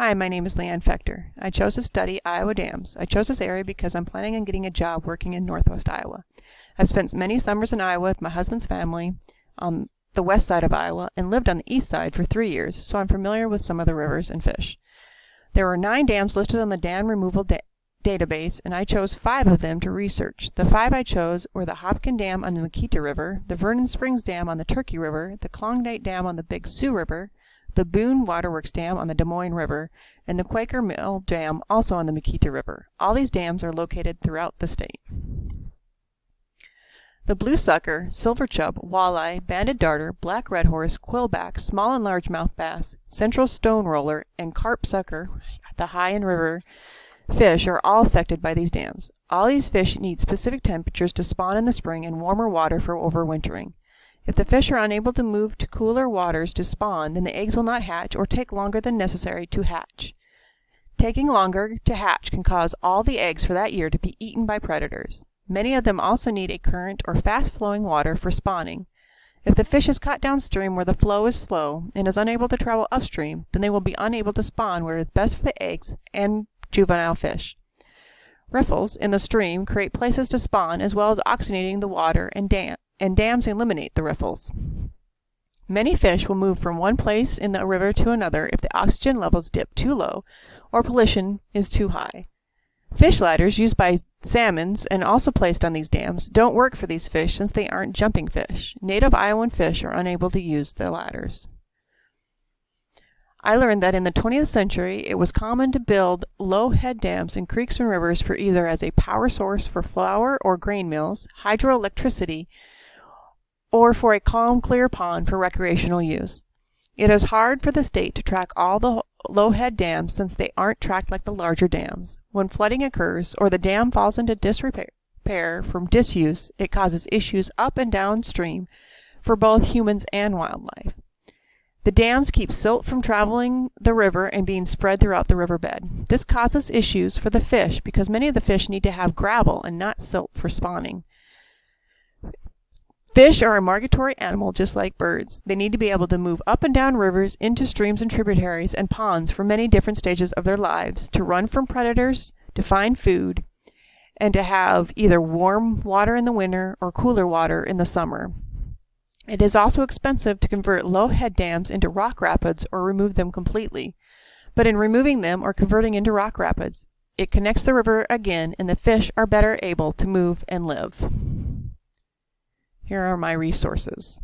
Hi, my name is Leanne Fector. I chose to study Iowa dams. I chose this area because I'm planning on getting a job working in northwest Iowa. I've spent many summers in Iowa with my husband's family on the west side of Iowa and lived on the east side for 3 years, so I'm familiar with some of the rivers and fish. There are 9 dams listed on the dam removal database, and I chose 5 of them to research. The 5 I chose were the Hopkin Dam on the Makita River, the Vernon Springs Dam on the Turkey River, the Klondike Dam on the Big Sioux River, the Boone Waterworks Dam on the Des Moines River, and the Quaker Mill Dam also on the Makita River. All these dams are located throughout the state. The blue sucker, silver chub, walleye, banded darter, black redhorse, quillback, small and largemouth bass, central stone roller, and carp sucker, the high and river fish, are all affected by these dams. All these fish need specific temperatures to spawn in the spring and warmer water for overwintering. If the fish are unable to move to cooler waters to spawn, then the eggs will not hatch or take longer than necessary to hatch. Taking longer to hatch can cause all the eggs for that year to be eaten by predators. Many of them also need a current or fast-flowing water for spawning. If the fish is caught downstream where the flow is slow and is unable to travel upstream, then they will be unable to spawn where it is best for the eggs and juvenile fish. Riffles in the stream create places to spawn as well as oxygenating the water, and dams eliminate the riffles. Many fish will move from one place in the river to another if the oxygen levels dip too low or pollution is too high. Fish ladders used by salmons and also placed on these dams don't work for these fish since they aren't jumping fish. Native Iowan fish are unable to use the ladders. I learned that in the 20th century it was common to build low head dams in creeks and rivers for either as a power source for flour or grain mills, hydroelectricity, or for a calm, clear pond for recreational use. It is hard for the state to track all the low head dams since they aren't tracked like the larger dams. When flooding occurs or the dam falls into disrepair from disuse, it causes issues up and downstream for both humans and wildlife. The dams keep silt from traveling the river and being spread throughout the riverbed. This causes issues for the fish because many of the fish need to have gravel and not silt for spawning. Fish are a migratory animal just like birds. They need to be able to move up and down rivers, into streams and tributaries and ponds for many different stages of their lives, to run from predators, to find food, and to have either warm water in the winter or cooler water in the summer. It is also expensive to convert low head dams into rock rapids or remove them completely. But in removing them or converting into rock rapids, it connects the river again and the fish are better able to move and live. Here are my resources.